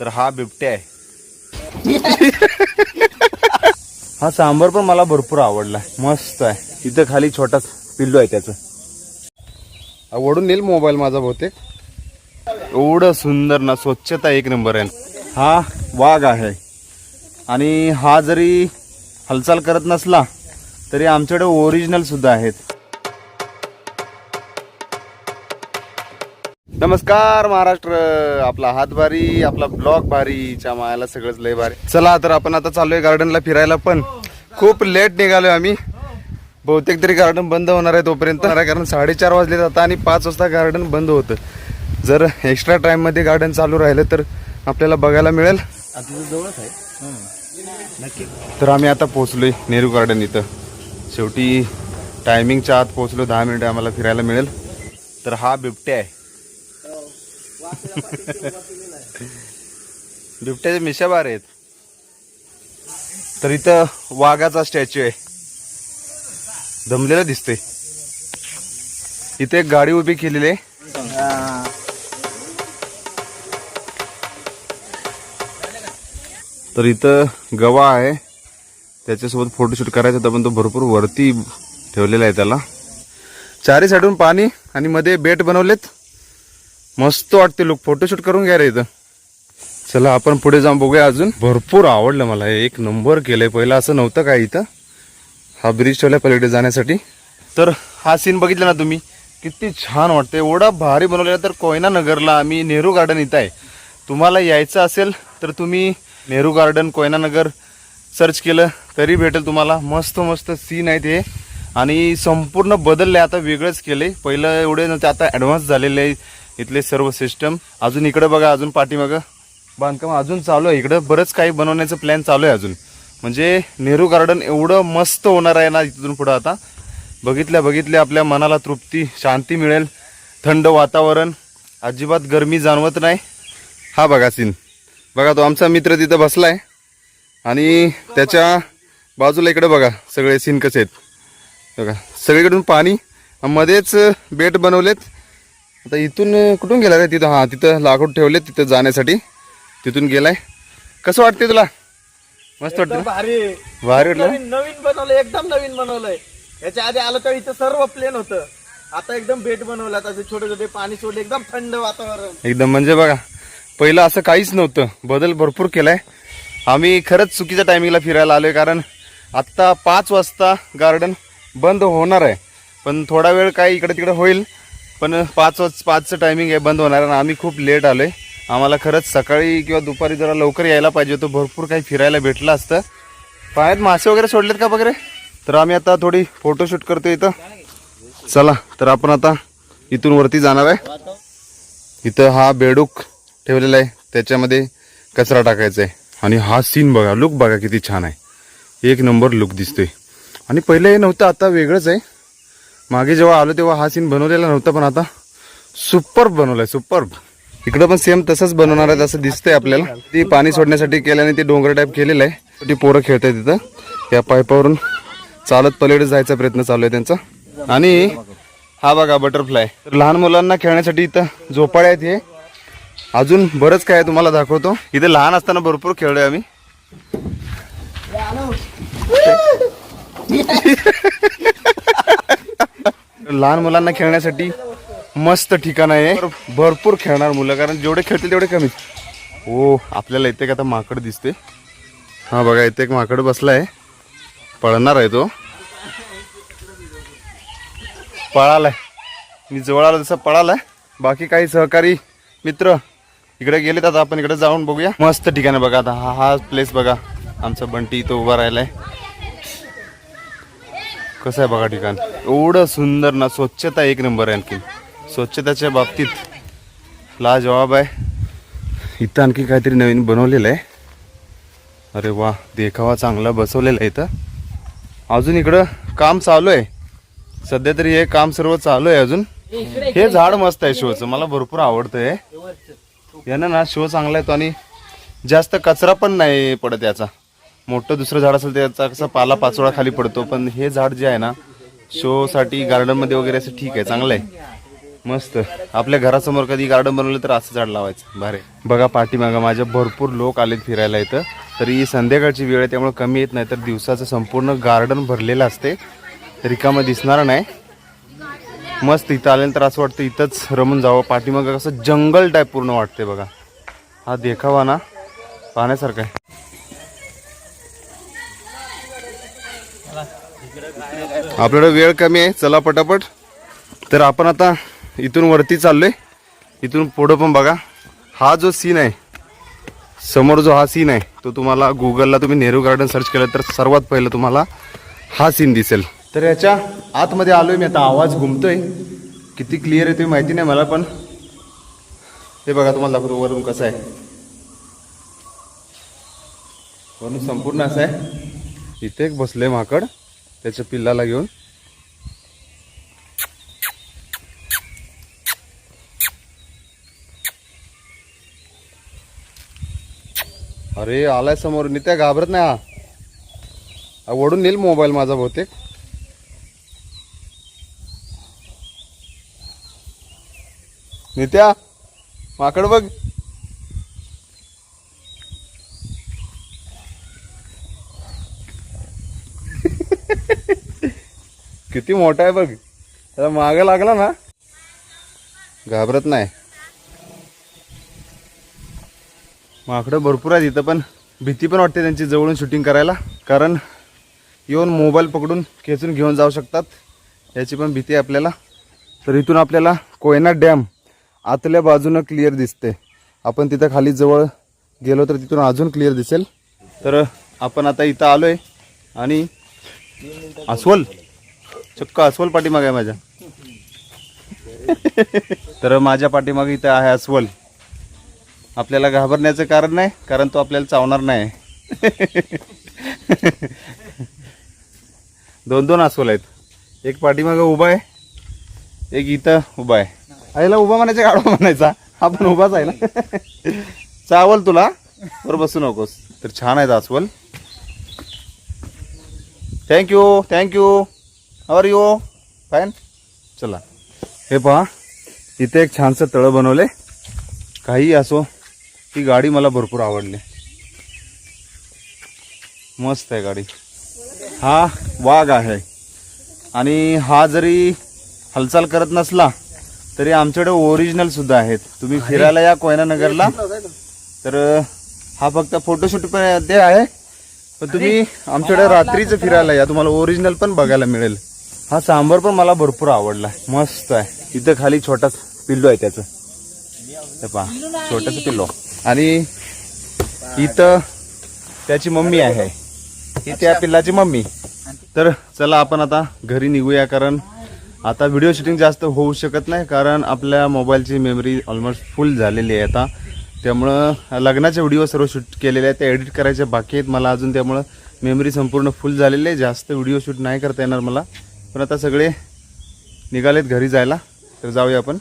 तर हा बिबट्या आहे. हा सांबर पण मला भरपूर आवडला, मस्त आहे. इथं खाली छोटा पिल्लू आहे त्याचं. ओढून नेल मोबाईल माझा बहुतेक. एवढं सुंदर ना, स्वच्छता एक नंबर आहे. हा वाघ आहे आणि हा जरी हालचाल करत नसला तरी आमच्याकडे ओरिजिनल सुद्धा आहेत. नमस्कार महाराष्ट्र, आपला हात भारी, आपला ब्लॉग भारीच्या मायाला सगळंच लय भारी. चला तर आपण आता चाललोय गार्डनला फिरायला, पण खूप लेट निघालोय आम्ही. बहुतेक तरी गार्डन बंद होणार आहे तोपर्यंत, कारण 4:30 वाजले जातात आणि 5 वाजता गार्डन बंद होतं. जर एक्स्ट्रा टाइम मध्ये गार्डन चालू राहिलं तर आपल्याला बघायला मिळेल. जवळच आहे नक्की. तर आम्ही आता पोहोचलोय नेहरू गार्डन इथं. शेवटी टायमिंगच्या आत पोहोचलो, 10 मिनिटं आम्हाला फिरायला मिळेल. तर हा बिबट्या आहे. बिबट्याचे मिशा बार आहेत. तर इथं वाघाचा स्टॅच्यू आहे, दमलेला दिसतोय. इथे एक गाडी उभी केलेली आहे. तर इथं गवा आहे, त्याच्यासोबत फोटोशूट करायचा होता पण तो भरपूर वरती ठेवलेला आहे त्याला. चारी साईडून पाणी आणि मध्ये बेट बनवलेत, मस्त वाटते. लोक फोटोशूट करून घ्या रे इथं. चला आपण पुढे जाऊन बघूया. अजून भरपूर आवडलं मला, एक नंबर केलंय. पहिला असं नव्हतं काय इथं. हा ब्रिज ठेवलाय पलीकडे जाण्यासाठी. तर हा सीन बघितला ना तुम्ही, किती छान वाटतं. एवढा भारी बनवलेला. तर कोयना नगरला आम्ही नेहरू गार्डन इथं आहे. तुम्हाला यायचं असेल तर तुम्ही नेहरू गार्डन कोयना नगर सर्च केलं तरी भेटेल तुम्हाला. मस्त मस्त सीन आहे ते, आणि संपूर्ण बदलले आता, वेगळंच केले. पहिलं एवढे नव्हते, आता ॲडव्हान्स झालेले आहे इथले सर्व सिस्टम. अजून इकडे बघा, अजून पाठीमागं बांधकाम अजून चालू आहे. इकडं बरंच काही बनवण्याचं प्लॅन चालू आहे अजून. म्हणजे नेहरू गार्डन एवढं मस्त होणार आहे ना इथून पुढं. आता बघितल्या आपल्या मनाला तृप्ती, शांती मिळेल. थंड वातावरण, अजिबात गरमी जाणवत नाही. हा बघा सीन, बघा तो आमचा मित्र तिथं बसलाय आणि त्याच्या बाजूला इकडे बघा सगळे सीन कसे आहेत. बघा सगळीकडून पाणी, मध्येच बेट बनवलेत. आता इथून कुठून गेला रे? तिथं हा, तिथं लाकूड ठेवलेत तिथं जाण्यासाठी, तिथून गेलाय. कसं वाटतंय तुला? मस्त वाटतं, भारी भारी वाटलं. नवीन बनवलंय, एकदम नवीन बनवलंय. याच्या आधी आलं तर इथं सर्व प्लेन होतं, आता एकदम बेट बनवलं. आता छोटे छोटे पाणी सोडले, एकदम थंड वातावरण एकदम. म्हणजे बघा पहिलं असं काहीच नव्हतं, बदल भरपूर केलाय. आम्ही खरंच चुकीच्या टायमिंगला फिरायला आलोय, कारण आत्ता 5 वाजता गार्डन बंद होणार आहे. पण थोडा वेळ काही इकडे तिकडे होईल, पण 5चं टायमिंग आहे बंद होणार. आणि आम्ही खूप लेट आलोय. आम्हाला खरंच सकाळी किंवा दुपारी जरा लवकर यायला पाहिजे होतं, भरपूर काही फिरायला भेटलं असतं. पायात मासे वगैरे सोडलेत का वगैरे. तर आम्ही आता थोडी फोटोशूट करतो इथं. चला तर आपण आता इथून वरती जाणार आहे. इथं हा बेडूक ठेवलेला आहे, त्याच्यामध्ये कचरा टाकायचा आहे. आणि हा सीन बघा, लुक बघा किती छान आहे, एक नंबर लुक दिसतोय. आणि पहिलं हे नव्हतं, आता वेगळंच आहे. मागे जेव्हा आलो तेव्हा हा सीन बनवलेला नव्हता, पण आता सुपर्ब बनवलाय, सुपर्ब. इकडं पण सेम तसंच बनवणार आहे असं दिसतंय आपल्याला. ती पाणी सोडण्यासाठी केल्याने ते डोंगर टाईप केलेलं आहे. ती पोरं खेळत आहेत तिथं, या पाईपावरून चालत पलीकडे जायचा प्रयत्न चालू आहे त्यांचा. आणि हा बघा बटरफ्लाय. तर लहान मुलांना खेळण्यासाठी इथं झोपाळ्या आहेत. हे अजून बरंच काय तुम्हाला दाखवतो. इथे लहान असताना भरपूर खेळलोय आम्ही. लहान मुलांना खेळण्यासाठी मस्त ठिकाण आहे, भरपूर खेळणार मुलं, कारण जेवढे खेळतील तेवढे कमीच. हो, आपल्याला इथे का आता माकड दिसते. हा बघा, इथे एक माकड बसलाय, पळणार आहे तो. पळालाय, मी जवळ आलो तसं पळालाय. बाकी काही सहकारी मित्र इकडे गेलेत. आता आपण इकडे जाऊन बघूया. मस्त ठिकाण आहे बघा. आता हा प्लेस बघा, आमचा बंटी इथं उभा राहिलाय. कसं आहे बघा ठिकाण, एवढं सुंदर ना. स्वच्छता एक नंबर आहे. आणखी स्वच्छतेच्या बाबतीत लाजवाब आहे. इथं आणखी काहीतरी नवीन बनवलेलं आहे. अरे वा, देखावा चांगला बसवलेला आहे इथं. अजून इकडं काम चालू आहे सध्या तरी, हे काम सर्व चालू आहे अजून. हे झाड मस्त आहे शोचं, मला भरपूर आवडतंय. यानं ना शो चांगला येतो आणि जास्त कचरा पण नाही पडत. याचा मोठं दुसरं झाड असेल त्याचा कसा पाला पाचोळा खाली पडतो, पण हे झाड जे आहे ना शो साठी गार्डन मध्ये वगैरे असं ठीक आहे, चांगलं आहे. मस्त. आपल्या घरासमोर कधी गार्डन बनवलं तर असं झाड लावायचं भारी. बघा पाठीमागं माझ्या भरपूर लोक आलेत फिरायला इथं. तरी संध्याकाळची वेळ आहे त्यामुळे कमी येत नाही, तर दिवसाचं संपूर्ण गार्डन भरलेलं असते, रिकामं दिसणार नाही. मस्त इथं आल्यानंतर असं वाटतं इथंच रमून जावं. पाठीमागं कसं जंगल टाईप पूर्ण वाटते बघा. हा देखावा ना पाहण्यासारखा आहे. आपल्याकडे वेळ कमी आहे, चला पटापट. तर आपण आता इथून वरती चाललोय. इथून पुढं पण बघा हा जो सीन आहे समोर, जो हा सीन आहे तो तुम्हाला गुगलला तुम्ही नेहरू गार्डन सर्च केलं तर सर्वात पहिलं तुम्हाला हा सीन दिसेल. तर याच्या आतमध्ये आलोय मी आता. आवाज घुमतोय, किती क्लिअर आहे ते माहिती नाही मला, पण हे बघा तुम्हाला दाखवतो वरून कसं आहे. वरून संपूर्ण असं आहे. इथे एक बसले माकड त्याच्या पिल्लाला घेऊन. अरे आलाय समोर. नित्या घाबरत नाही हा. ओढून नेईल मोबाईल माझा बहुतेक. नित्या माकड बघ. किती मोठा आहे बघ. त्याला मागे लागला ना घाबरत नाही. माकडं भरपूर आहेत इथं, पण भीती पण वाटते त्यांची जवळून शूटिंग करायला, कारण येऊन मोबाईल पकडून खेचून घेऊन जाऊ शकतात, याची पण भीती आहे आपल्याला. तर इथून आपल्याला कोयना डॅम आतल्या बाजूनं क्लिअर दिसते. आपण तिथं खाली जवळ गेलो तर तिथून अजून क्लिअर दिसेल. तर आपण आता इथं आलोय आणि अस्वल, चक्क अस्वल पाठीमागे आहे माझ्या. तर माझ्या पाठीमागे इथं आहे अस्वल. आपल्याला घाबरण्याचं कारण नाही, कारण तो आपल्याला चावणार नाही. दोन दोन अस्वल आहेत. एक पाठीमागे उभा आहे, एक इथं उभा आहे. आईला उभा म्हणायचा गाडवा म्हणायचा, हा पण उभाच आहे ना. चावल तुला, बरं बसू नकोस. तर छान आहेत अस्वल. Thank you thank you. Are you fine. चला हे पहा, इथे एक छानसं तळं बनवले. काही असो, ही गाडी मला भरपूर आवडली. मस्त आहे गाडी. हा वाघ आहे आणि हा जरी हालचाल करत नसला तरी आमच्याकडे ओरिजिनल सुद्धा आहेत. तुम्ही फिरायला या कोयना नगरला तर हा फक्त फोटोशूट पण ते आहे, पण तुम्ही आमच्याकडे रात्रीचं फिरायला या, तुम्हाला ओरिजिनल पण बघायला मिळेल. हा सांबर पण मला भरपूर आवडला, मस्त आहे. इथं खाली छोटा पिल्लू आहे त्याचं, हे पहा छोटंसं पिल्लू. आणि इथं त्याची मम्मी आहे, ही त्या पिल्लाची मम्मी. तर चला आपण आता घरी निघूया, कारण आता व्हिडिओ शूटिंग जास्त होऊ शकत नाही, कारण आपल्या मोबाईलची मेमरी ऑलमोस्ट फुल झालेली आहे आता. त्यामुळं लग्नाचे व्हिडिओ सर्व शूट केलेले आहेत, ते एडिट करायचे बाकी आहेत मला अजून. त्यामुळं मेमरी संपूर्ण फुल झालेली आहे, जास्त व्हिडिओ शूट नाही करता येणार मला. पण आता सगळे निघालेत घरी जायला, तर जाऊया आपण.